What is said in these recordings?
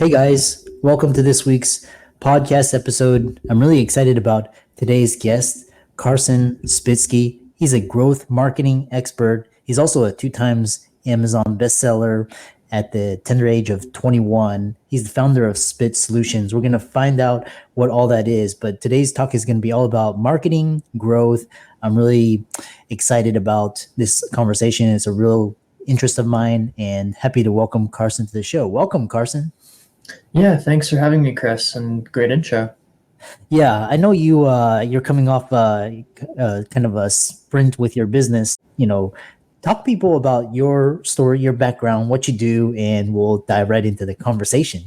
Hey guys, welcome to this week's podcast episode. I'm really excited about today's guest, Carson Spitzke. He's a growth marketing expert. He's also a 2 times Amazon bestseller at the tender age of 21. He's the founder of Spitz Solutions. We're going to find out what all that is, but today's talk is going to be all about marketing, growth. I'm really excited about this conversation. It's a real interest of mine and happy to welcome Carson to the show. Welcome, Carson. Yeah, thanks for having me, Chris, and great intro. Yeah, I know you're coming off kind of a sprint with your business. Talk people about your story, your background, what you do, and we'll dive right into the conversation.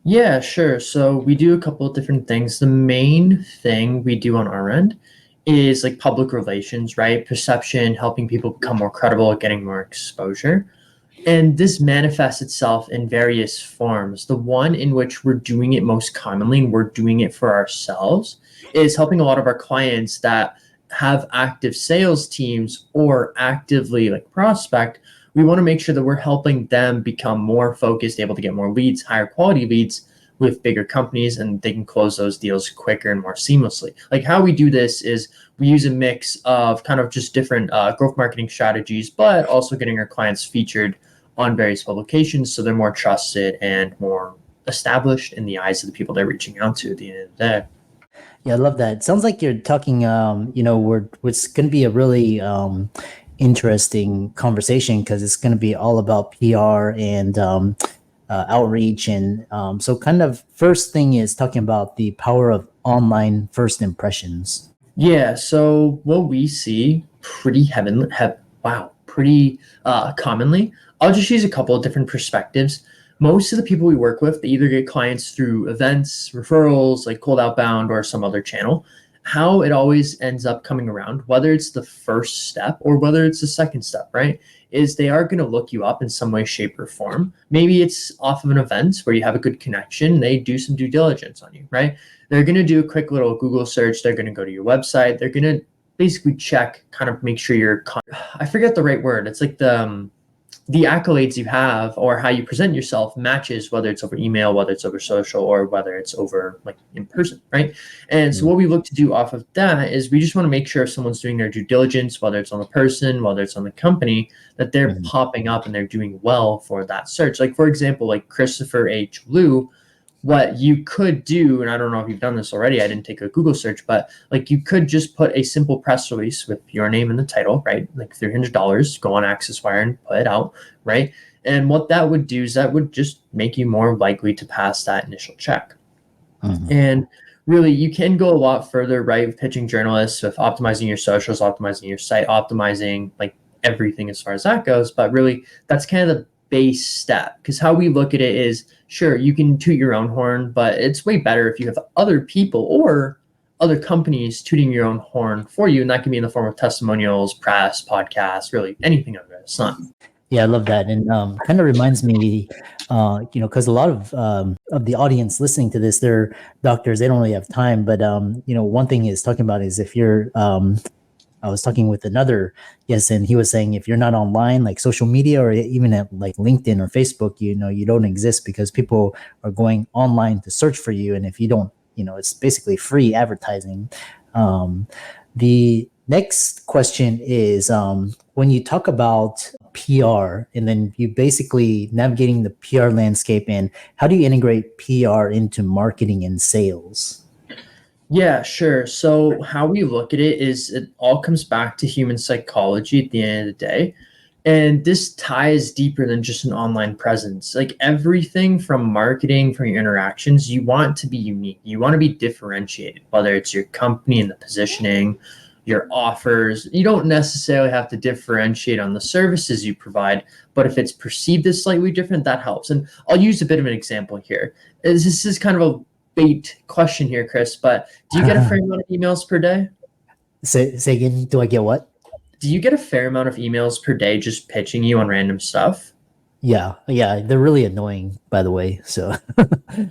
Yeah, sure. So we do a couple of different things. The main thing we do on our end is like public relations, right? Perception, helping people become more credible, getting more exposure. And this manifests itself in various forms. The one in which we're doing it most commonly, and we're doing it for ourselves, is helping a lot of our clients that have active sales teams or actively like prospect. We want to make sure that we're helping them become more focused, able to get more leads, higher quality leads with bigger companies, and they can close those deals quicker and more seamlessly. Like how we do this is we use a mix of kind of just different growth marketing strategies, but also getting our clients featured on various publications so they're more trusted and more established in the eyes of the people they're reaching out to at the end of the day. Yeah, I love that. It sounds like you're talking. It's going to be a really interesting conversation because it's going to be all about PR and outreach, and so kind of first thing is talking about the power of online first impressions. Yeah, so what we see pretty commonly. I'll just use a couple of different perspectives. Most of the people we work with, they either get clients through events, referrals, like cold outbound or some other channel. How it always ends up coming around, whether it's the first step or whether it's the second step, right, is they are going to look you up in some way, shape, or form. Maybe it's off of an event where you have a good connection. They do some due diligence on you, right? They're going to do a quick little Google search. They're going to go to your website. They're going to basically check, kind of make sure I forget the right word. It's like the accolades you have or how you present yourself matches, whether it's over email, whether it's over social, or whether it's over like in person, right? And so what we look to do off of that is we just want to make sure if someone's doing their due diligence, whether it's on the person, whether it's on the company, that they're popping up and they're doing well for that search. Like for example, like Christopher H. Liu, what you could do, and I don't know if you've done this already, I didn't take a Google search, but like you could just put a simple press release with your name in the title, right? Like $300, go on AccessWire and put it out, right? And what that would do is that would just make you more likely to pass that initial check. And really, you can go a lot further, right? With pitching journalists, with optimizing your socials, optimizing your site, optimizing like everything as far as that goes. But really, that's kind of the base step, because how we look at it is, sure, you can toot your own horn, but it's way better if you have other people or other companies tooting your own horn for you. And that can be in the form of testimonials, press, podcasts, really anything under the sun. Yeah, I love that, and kind of reminds me, because a lot of the audience listening to this, they're doctors. They don't really have time, but one thing is talking about is if you're I was talking with another guest, and he was saying if you're not online, like social media or even at like LinkedIn or Facebook, you don't exist because people are going online to search for you, and if you don't, it's basically free advertising. The next question is when you talk about PR and then you basically navigating the PR landscape, and how do you integrate PR into marketing and sales? Yeah, sure. So how we look at it is it all comes back to human psychology at the end of the day. And this ties deeper than just an online presence. Like everything from marketing, from your interactions, you want to be unique. You want to be differentiated, whether it's your company and the positioning, your offers. You don't necessarily have to differentiate on the services you provide, but if it's perceived as slightly different, that helps. And I'll use a bit of an example here. This is kind of a bait question here, Chris, but do you get a fair amount of emails per day? Say again, do I get what? Do you get a fair amount of emails per day just pitching you on random stuff? Yeah, they're really annoying, by the way. So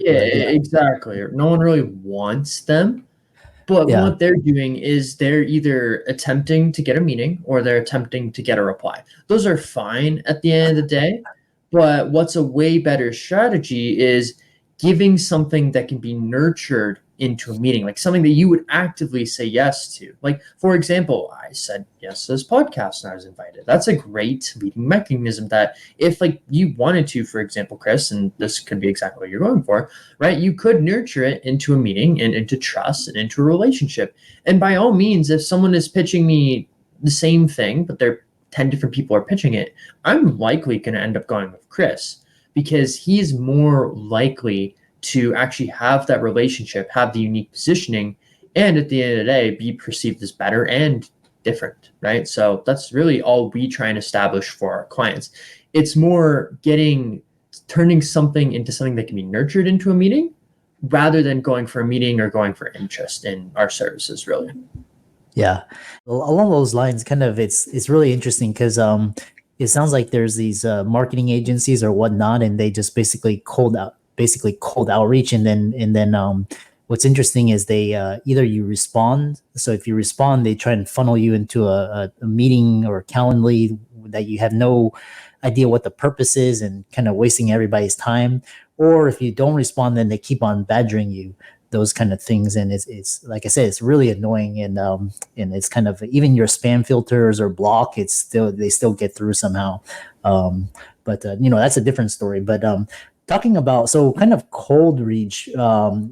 Yeah, exactly. No one really wants them. But yeah. what they're doing is they're either attempting to get a meeting or they're attempting to get a reply. Those are fine at the end of the day. But what's a way better strategy is giving something that can be nurtured into a meeting, like something that you would actively say yes to. Like, for example, I said yes to this podcast and I was invited. That's a great meeting mechanism that if like you wanted to, for example, Chris, and this could be exactly what you're going for, right? You could nurture it into a meeting and into trust and into a relationship. And by all means, if someone is pitching me the same thing, but they're 10 different people are pitching it, I'm likely going to end up going with Chris because he's more likely to actually have that relationship, have the unique positioning, and at the end of the day, be perceived as better and different, right? So that's really all we try and establish for our clients. It's more turning something into something that can be nurtured into a meeting rather than going for a meeting or going for interest in our services, really. Yeah. Along those lines, kind of it's really interesting because it sounds like there's these marketing agencies or whatnot, and they just basically cold outreach, and then what's interesting is they either you respond. So if you respond, they try and funnel you into a meeting or a Calendly that you have no idea what the purpose is and kind of wasting everybody's time. Or if you don't respond, then they keep on badgering you, those kind of things. And it's like I said, it's really annoying. And it's kind of, even your spam filters or block, they still get through somehow. But that's a different story. But talking about, so kind of cold reach.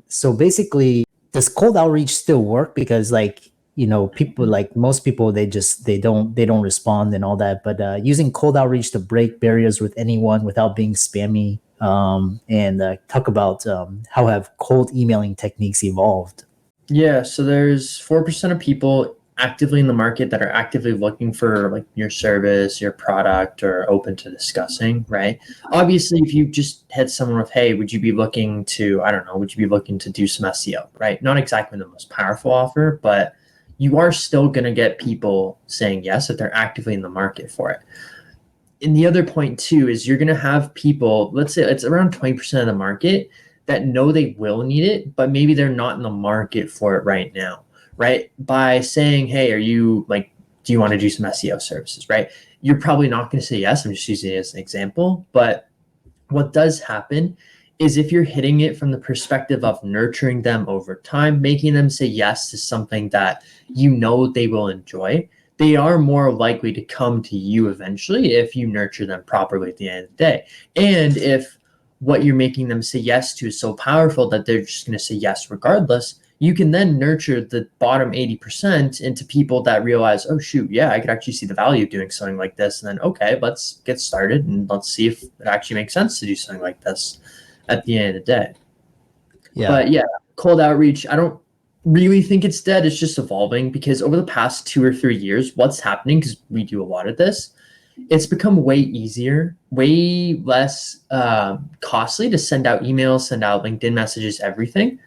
So basically, does cold outreach still work? Because people, like most people, they don't respond and all that. But using cold outreach to break barriers with anyone without being spammy, and talk about how have cold emailing techniques evolved. Yeah, so there's 4% of people actively in the market that are actively looking for like your service, your product, or open to discussing, right? Obviously, if you just hit someone with, hey, would you be looking to do some SEO, right? Not exactly the most powerful offer, but you are still going to get people saying yes if they're actively in the market for it. And the other point too is you're going to have people, let's say it's around 20% of the market that know they will need it, but maybe they're not in the market for it right now, right? By saying, hey, do you want to do some SEO services, right? You're probably not going to say yes. I'm just using it as an example. But what does happen is if you're hitting it from the perspective of nurturing them over time, making them say yes to something that they will enjoy, they are more likely to come to you eventually if you nurture them properly at the end of the day. And if what you're making them say yes to is so powerful that they're just going to say yes regardless, you can then nurture the bottom 80% into people that realize, oh, shoot, yeah, I could actually see the value of doing something like this. And then, okay, let's get started and let's see if it actually makes sense to do something like this at the end of the day. Yeah. But yeah, cold outreach, I don't really think it's dead. It's just evolving because over the past 2 or 3 years, what's happening, because we do a lot of this, it's become way easier, way less costly to send out emails, send out LinkedIn messages, everything,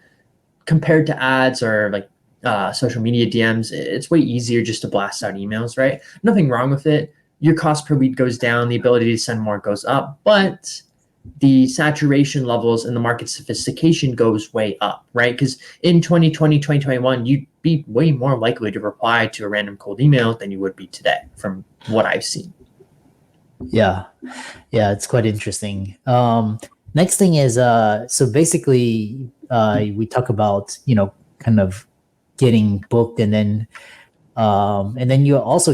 compared to ads or like social media DMs. It's way easier just to blast out emails, right? Nothing wrong with it. Your cost per lead goes down, the ability to send more goes up, but the saturation levels and the market sophistication goes way up, right? Because in 2020, 2021, you'd be way more likely to reply to a random cold email than you would be today from what I've seen. Yeah, it's quite interesting. Next thing is, so basically, we talk about, kind of getting booked, and then you also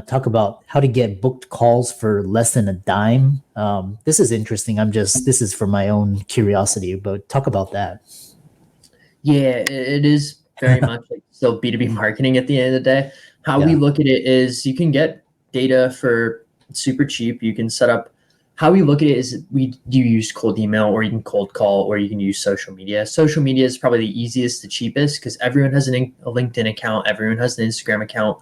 talk about how to get booked calls for less than a dime. This is interesting. This is for my own curiosity, but talk about that. Yeah, it is very much like still B2B marketing at the end of the day. How we look at it is you can get data for super cheap. You can set up, how we look at it is you use cold email, or you can cold call, or you can use social media. Social media is probably the easiest, the cheapest, because everyone has a LinkedIn account, everyone has an Instagram account,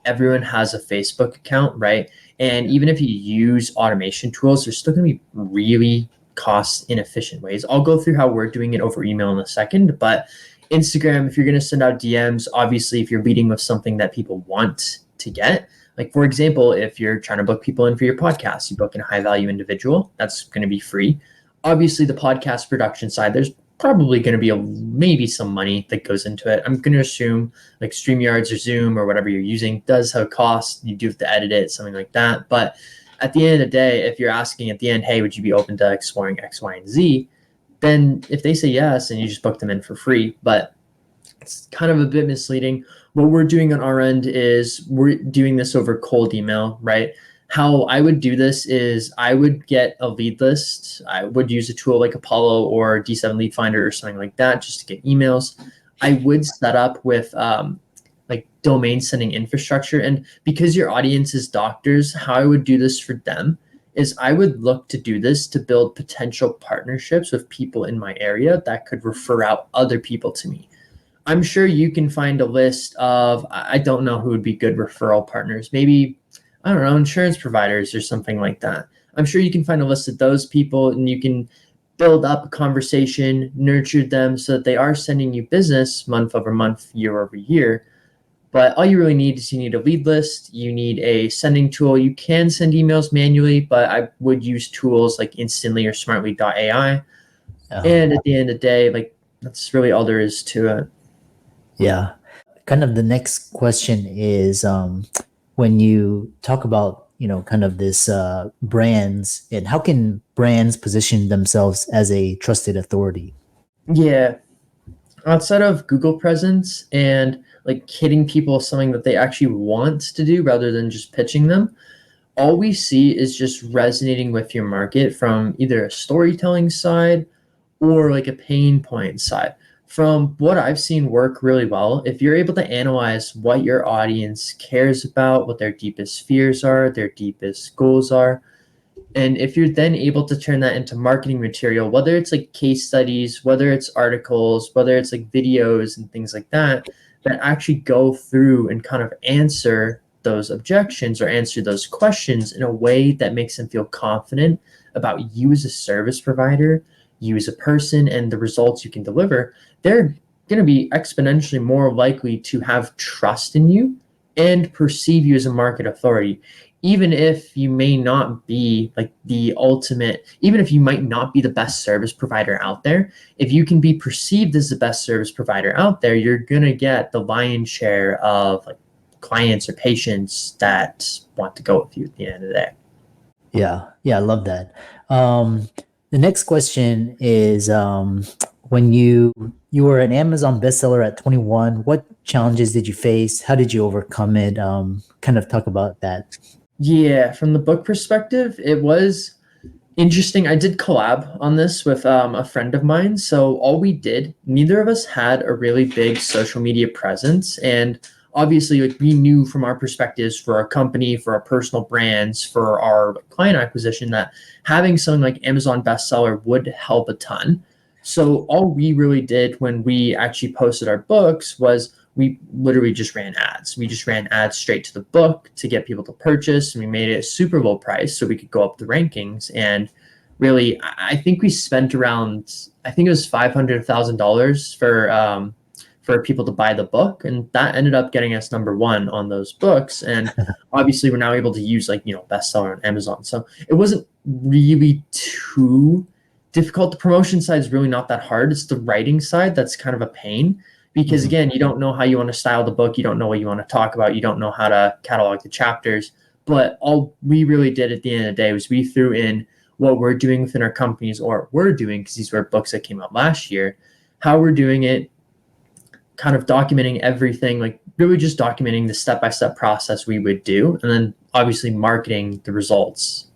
everyone has a Facebook account, right? And even if you use automation tools, there's still going to be really cost inefficient ways. I'll go through how we're doing it over email in a second, but Instagram, if you're going to send out DMs, obviously if you're leading with something that people want to get, like, for example, if you're trying to book people in for your podcast, you book in a high value individual, that's going to be free. Obviously, the podcast production side, there's probably going to be maybe some money that goes into it. I'm going to assume like StreamYards or Zoom or whatever you're using does have a cost. You do have to edit it, something like that. But at the end of the day, if you're asking at the end, hey, would you be open to exploring X, Y, and Z? Then if they say yes, and you just book them in for free. But it's kind of a bit misleading. What we're doing on our end is we're doing this over cold email, right? How I would do this is I would get a lead list. I would use a tool like Apollo or D7 Lead Finder or something like that just to get emails. I would set up with like domain sending infrastructure. And because your audience is doctors, how I would do this for them is I would look to do this to build potential partnerships with people in my area that could refer out other people to me. I'm sure you can find a list of, I don't know who would be good referral partners. Maybe, I don't know, insurance providers or something like that. I'm sure you can find a list of those people and you can build up a conversation, nurture them so that they are sending you business month over month, year over year. But all you really need is you need a lead list. You need a sending tool. You can send emails manually, but I would use tools like Instantly or Smartly.ai. And at the end of the day, like that's really all there is to it. Yeah. Kind of the next question is when you talk about, kind of this brands, and how can brands position themselves as a trusted authority? Yeah. Outside of Google presence and like hitting people with something that they actually want to do rather than just pitching them, all we see is just resonating with your market from either a storytelling side or like a pain point side. From what I've seen work really well, if you're able to analyze what your audience cares about, what their deepest fears are, their deepest goals are, and if you're then able to turn that into marketing material, whether it's like case studies, whether it's articles, whether it's like videos and things like that, that actually go through and kind of answer those objections or answer those questions in a way that makes them feel confident about you as a service provider, you as a person, and the results you can deliver, they're going to be exponentially more likely to have trust in you and perceive you as a market authority. Even if you may not be like the ultimate, even if you might not be the best service provider out there, if you can be perceived as the best service provider out there, you're going to get the lion's share of like clients or patients that want to go with you at the end of the day. Yeah. I love that. The next question is when you were an Amazon bestseller at 21, what challenges did you face? How did you overcome it? Kind of talk about that. Yeah, from the book perspective, it was interesting. I did collab on this with a friend of mine. So all we did, neither of us had a really big social media presence. And obviously, like we knew from our perspectives for our company, for our personal brands, for our client acquisition, that having something like Amazon bestseller would help a ton. So all we really did when we actually posted our books was we literally just ran ads. We just ran ads straight to the book to get people to purchase. And we made it a super low price so we could go up the rankings. And really, I think we spent around, I think it was $500,000 for people to buy the book. And that ended up getting us number one on those books. And obviously we're now able to use like, bestseller on Amazon. So it wasn't really too difficult. The promotion side is really not that hard. It's the writing side that's kind of a pain. Because again, you don't know how you want to style the book. You don't know what you want to talk about. You don't know how to catalog the chapters. But all we really did at the end of the day was we threw in what we're doing within our companies, or we're doing, because these were books that came out last year, how we're doing it, kind of documenting everything, like really just documenting the step-by-step process we would do. And then obviously marketing the results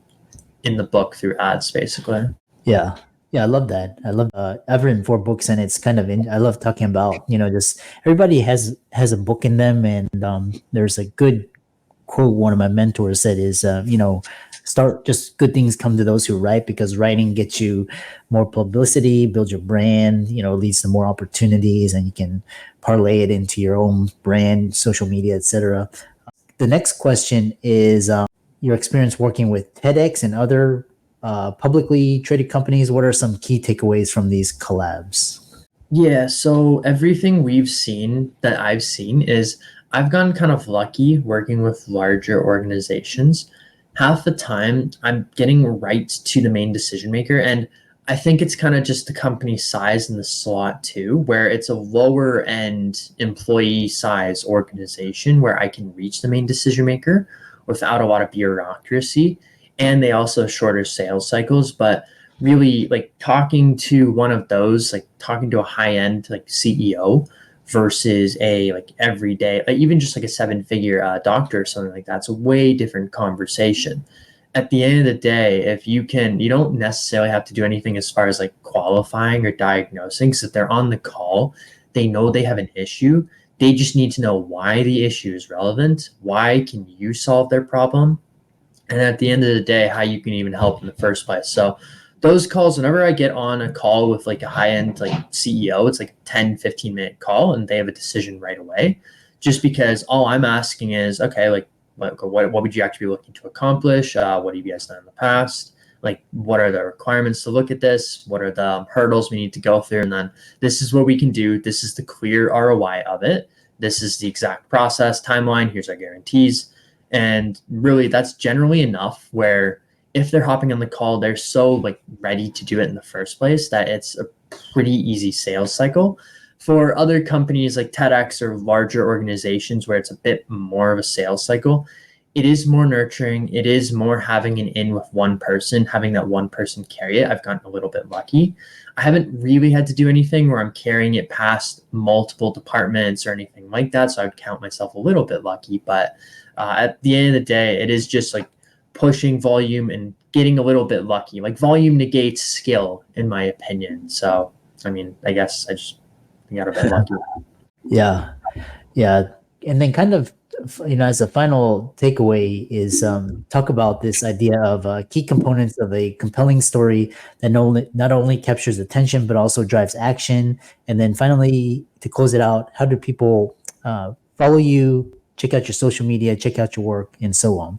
in the book through ads, basically. Yeah. I love that. I love I've written 4 books, and it's kind of I love talking about, just everybody has a book in them. And there's a good quote one of my mentors said is, start, just good things come to those who write, because writing gets you more publicity, builds your brand, leads to more opportunities, and you can parlay it into your own brand, social media, etc. The next question is your experience working with TEDx and other publicly traded companies. What are some key takeaways from these collabs? Yeah, so everything I've seen is I've gotten kind of lucky working with larger organizations. Half the time I'm getting right to the main decision maker. And I think it's kind of just the company size and the slot too, where it's a lower end employee size organization where I can reach the main decision maker without a lot of bureaucracy. and they also have shorter sales cycles. But really, like talking to one of those, like talking to a high end like CEO versus a like everyday, like even just like a 7-figure doctor or something like that, it's a way different conversation. At the end of the day, if you don't necessarily have to do anything as far as like qualifying or diagnosing. So if they're on the call, they know they have an issue. They just need to know why the issue is relevant. Why can you solve their problem? And at the end of the day, how you can even help in the first place. So those calls, whenever I get on a call with like a high-end like CEO, it's like a 10-15 minute call and they have a decision right away. Just because all I'm asking is, okay, like what would you actually be looking to accomplish? What have you guys done in the past? Like, what are the requirements to look at this? What are the hurdles we need to go through? And then this is what we can do. This is the clear ROI of it. This is the exact process timeline. Here's our guarantees. And really, that's generally enough where if they're hopping on the call, they're so like ready to do it in the first place that it's a pretty easy sales cycle. For other companies like TEDx or larger organizations where it's a bit more of a sales cycle, it is more nurturing. It is more having an in with one person, having that one person carry it. I've gotten a little bit lucky. I haven't really had to do anything where I'm carrying it past multiple departments or anything like that. So I would count myself a little bit lucky. But at the end of the day, it is just like pushing volume and getting a little bit lucky. Like volume negates skill, in my opinion. So, I mean, I guess I just got a bit lucky. Yeah. And then kind of, as a final takeaway is talk about this idea of key components of a compelling story that not only captures attention, but also drives action. And then finally, to close it out, how do people follow you, check out your social media, check out your work, and so on?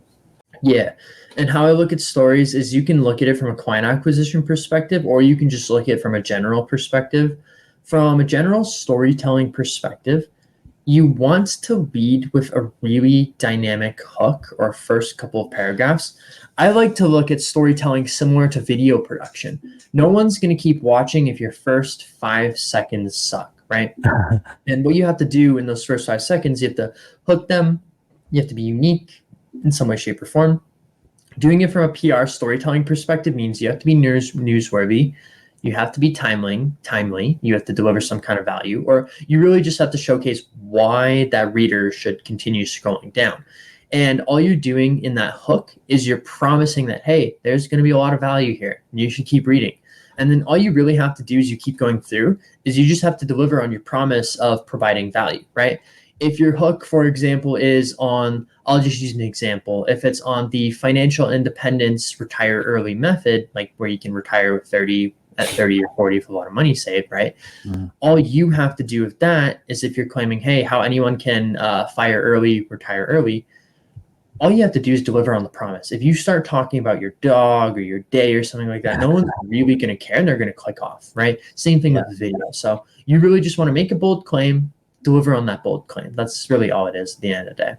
Yeah. And how I look at stories is you can look at it from a client acquisition perspective, or you can just look at it from a general perspective. From a general storytelling perspective, you want to lead with a really dynamic hook or first couple of paragraphs. I like to look at storytelling similar to video production. No one's going to keep watching if your first 5 seconds suck, right? And what you have to do in those first 5 seconds, you have to hook them. You have to be unique in some way, shape, or form. Doing it from a PR storytelling perspective means you have to be newsworthy. You have to be timely. You have to deliver some kind of value, or you really just have to showcase why that reader should continue scrolling down. And all you're doing in that hook is you're promising that, hey, there's going to be a lot of value here. And you should keep reading. And then all you really have to do is you keep going through is you just have to deliver on your promise of providing value, right? If your hook, for example, is on, I'll just use an example. If it's on the financial independence retire early method, like where you can retire with 30 or 40 with a lot of money saved, right? All you have to do with that is if you're claiming, hey, how anyone can fire early, retire early, all you have to do is deliver on the promise. If you start talking about your dog or your day or something like that, no one's really going to care and they're going to click off, right? Same thing with the video. So you really just want to make a bold claim, deliver on that bold claim. That's really all it is at the end of the day.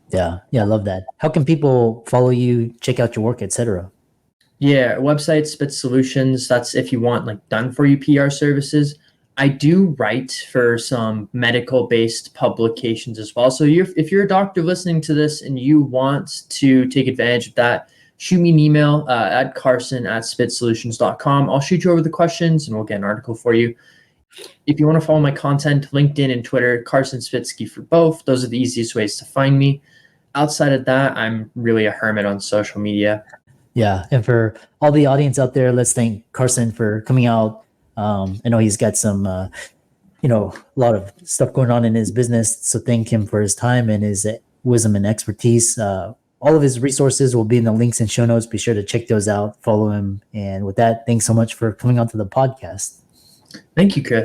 Yeah, I love that. How can people follow you, check out your work, etc.? Yeah, website Spitz Solutions. That's if you want like done for you PR services. I do write for some medical-based publications as well. So if you're a doctor listening to this and you want to take advantage of that, shoot me an email at carson@spitzsolutions.com. I'll shoot you over the questions and we'll get an article for you. If you want to follow my content, LinkedIn and Twitter, Carson Spitzke for both. Those are the easiest ways to find me. Outside of that, I'm really a hermit on social media. Yeah. And for all the audience out there, let's thank Carson for coming out. I know he's got some, a lot of stuff going on in his business. So thank him for his time and his wisdom and expertise. All of his resources will be in the links and show notes. Be sure to check those out, follow him. And with that, thanks so much for coming on to the podcast. Thank you, Chris.